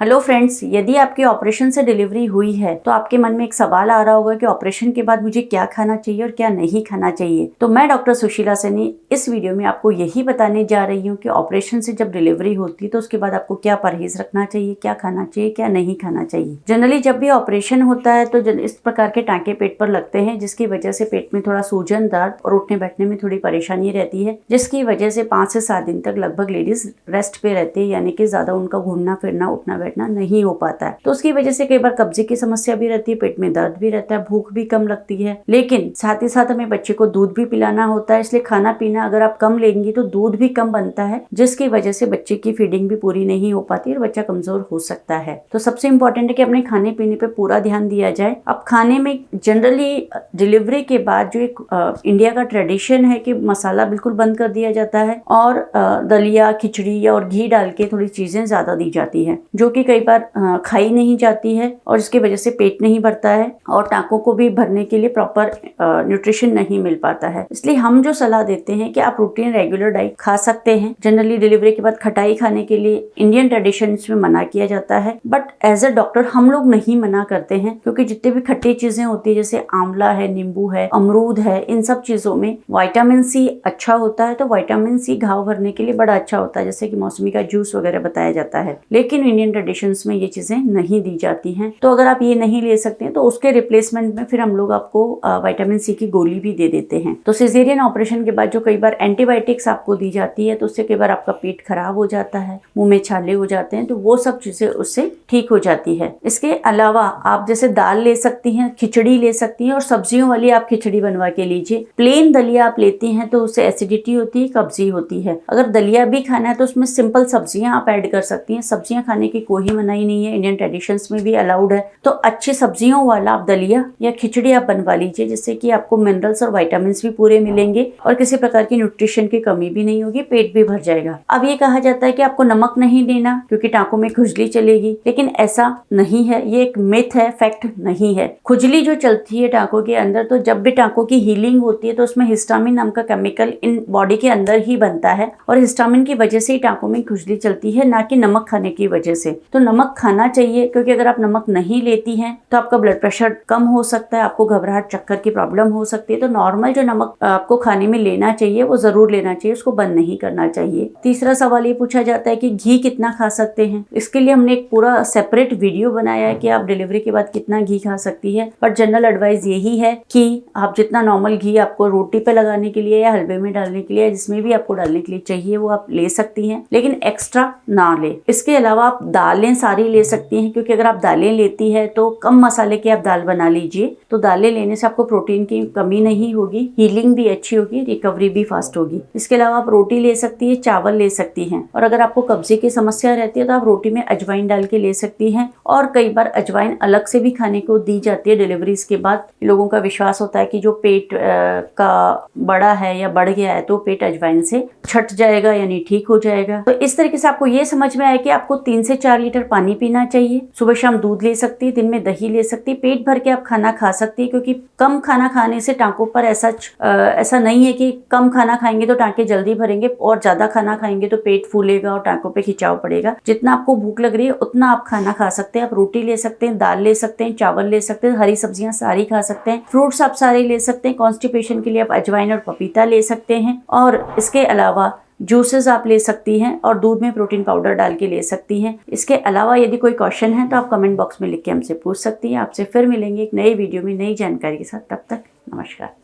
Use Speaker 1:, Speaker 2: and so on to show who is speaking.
Speaker 1: Hello friends, यदि आपके operation से डिलीवरी हुई है तो आपके मन में एक सवाल आ रहा होगा कि ऑपरेशन के बाद मुझे क्या खाना चाहिए और क्या नहीं खाना चाहिए। तो मैं डॉक्टर सुशीला सैनी इस वीडियो में आपको यही बताने जा रही हूँ कि ऑपरेशन से जब डिलीवरी होती है तो उसके बाद आपको क्या परहेज रखना चाहिए, क्या खाना चाहिए, क्या नहीं खाना चाहिए। जनरली जब भी ऑपरेशन होता है तो इस प्रकार के टाँके पेट पर लगते हैं, जिसकी वजह से पेट में थोड़ा सूजन, दर्द और उठने बैठने में थोड़ी परेशानी रहती है, जिसकी वजह से 5 से 7 दिन तक लगभग लेडीज रेस्ट पे रहती है, यानी कि ज्यादा उनका घूमना फिरना, उठना बैठना नहीं हो पाता है। तो उसकी वजह से कई बार कब्जे की समस्या भी रहती है, पेट में दर्द भी रहता है, भूख भी कम लगती है। लेकिन साथ ही साथ हमें बच्चे को दूध भी पिलाना होता है, इसलिए खाना पीना अगर आप कम लेंगी तो दूध भी कम बनता है, जिसकी वजह से बच्चे की फीडिंग भी पूरी नहीं हो पाती और बच्चा कमजोर हो सकता है। तो सबसे इम्पोर्टेंट है कि अपने खाने पीने पे पूरा ध्यान दिया जाए। अब खाने में जनरली डिलीवरी के बाद जो एक इंडिया का ट्रेडिशन है कि मसाला बिल्कुल बंद कर दिया जाता है और दलिया, खिचड़ी और घी डाल के थोड़ी चीजें ज्यादा दी जाती है, जो कि कई बार खाई नहीं जाती है और इसकी वजह से पेट नहीं भरता है और टाँकों को भी भरने के लिए प्रॉपर न्यूट्रिशन नहीं मिल पाता है। इसलिए हम जो सलाह देते हैं कि आप रूटीन रेगुलर डाइट खा सकते हैं। जनरली डिलीवरी के बाद खटाई खाने के लिए इंडियन ट्रेडिशन में मना किया जाता है, बट एज ए डॉक्टर हम लोग नहीं मना करते हैं, क्योंकि जितने भी खट्टी चीजें होती है जैसे आंवला है, नींबू है, अमरूद है, इन सब चीजों में विटामिन सी अच्छा होता है। तो विटामिन सी घाव भरने के लिए बड़ा अच्छा होता है, जैसे कि मौसमी का जूस वगैरह बताया जाता है। लेकिन इंडियन ट्रेडिशन में ये चीजें नहीं दी जाती हैं। तो अगर आप ये नहीं ले सकते हैं तो उसके रिप्लेसमेंट में फिर हम लोग आपको विटामिन सी की गोली भी दे देते हैं। तो सिजेरियन ऑपरेशन के बाद जो कई बार एंटीबायोटिक्स आपको दी जाती है तो उससे कई बार आपका पेट खराब हो जाता है, मुंह में छाले हो जाते हैं, तो वो सब चीजें उससे ठीक हो जाती है। इसके अलावा आप जैसे दाल ले सकती हैं, खिचड़ी ले सकती हैं और सब्जियों वाली आप खिचड़ी बनवा के लीजिए। प्लेन दलिया आप लेती हैं तो उससे एसिडिटी होती है, कब्जी होती है। अगर दलिया भी खाना है तो उसमें सिंपल सब्जियां आप ऐड कर सकती हैं। सब्जियां खाने की कोई मनाही नहीं है, इंडियन ट्रेडिशंस में भी अलाउड है। तो अच्छी सब्जियों वाला आप दलिया या खिचड़ी आप बनवा लीजिए, जिससे कि आपको मिनरल्स और विटामिन्स भी पूरे मिलेंगे और किसी प्रकार की न्यूट्रिशन की कमी भी नहीं होगी, पेट भी भर जाएगा। अब ये कहा जाता है कि आपको नमक नहीं देना क्योंकि टाँकों में खुजली चलेगी, लेकिन ऐसा नहीं है, ये एक मिथ है, फैक्ट नहीं है। खुजली जो चलती है टाँकों के अंदर, तो जब भी टाँकों की हीलिंग होती है तो उसमें हिस्टामिन नाम का केमिकल इन बॉडी के अंदर ही बनता है और हिस्टामिन की वजह से ही टाँकों में खुजली चलती है, ना कि नमक खाने की वजह से। तो नमक खाना चाहिए, क्योंकि अगर आप नमक नहीं लेती हैं तो आपका ब्लड प्रेशर कम हो सकता है, आपको घबराहट, चक्कर की प्रॉब्लम हो सकती है। तो नॉर्मल जो नमक आपको खाने में लेना चाहिए वो जरूर लेना चाहिए, उसको बंद नहीं करना चाहिए। तीसरा सवाल ये पूछा जाता है कि घी कितना खा सकते हैं। इसके लिए हमने एक पूरा सेपरेट वीडियो बनाया है कि आप डिलीवरी के बाद कितना घी खा सकती है, बट जनरल एडवाइस यही है कि आप जितना नॉर्मल घी आपको रोटी पे लगाने के लिए या हलवे में डालने के लिए, जिसमें भी आपको डालने के लिए चाहिए, वो आप ले सकती हैं, लेकिन एक्स्ट्रा ना ले। इसके अलावा आप दालें सारी ले सकती हैं, क्योंकि अगर आप दालें लेती है तो कम मसाले की आप दाल बना लीजिए। तो दालें लेने से आपको प्रोटीन की कमी नहीं होगी, हीलिंग भी अच्छी होगी, रिकवरी भी फास्ट होगी। इसके अलावा आप रोटी ले सकती है, चावल ले सकती हैं, और अगर आपको कब्जे की समस्या रहती है तो आप रोटी में अजवाइन डाल के ले सकती हैं। और कई बार अजवाइन अलग से भी खाने को दी जाती है डिलीवरीज के बाद। लोगों का विश्वास होता है कि जो पेट का बड़ा है या बढ़ गया है तो पेट अजवाइन से छट जाएगा, यानी ठीक हो जाएगा। तो इस तरीके से आपको ये समझ में आया कि आपको 3 से 4 लीटर पानी पीना चाहिए, सुबह शाम दूध ले सकती है, दिन में दही ले सकती है, पेट भर के आप खाना खा सकती है, क्योंकि कम खाना खाने से टाँकों पर ऐसा नहीं है कि कम खाना खाएंगे तो टाँके जल्दी भरेंगे और ज्यादा खाना खाएंगे तो पेट फूलेगा और टाँकों पे खिंचाव पड़ेगा। जितना आपको भूख लग रही है उतना आप खाना खा सकते हैं। आप रोटी ले सकते हैं, दाल ले सकते हैं, चावल ले सकते हैं, हरी सब्जियां सारी खा सकते हैं, फ्रूट्स आप सारे ले सकते हैं। कॉन्स्टिपेशन के लिए आप अजवाइन और पपीता ले सकते हैं, और इसके अलावा जूसेस आप ले सकती हैं और दूध में प्रोटीन पाउडर डाल के ले सकती हैं। इसके अलावा यदि कोई क्वेश्चन है तो आप कमेंट बॉक्स में लिख के हमसे पूछ सकती हैं। आपसे फिर मिलेंगे एक नए वीडियो में नई जानकारी के साथ। तब तक नमस्कार।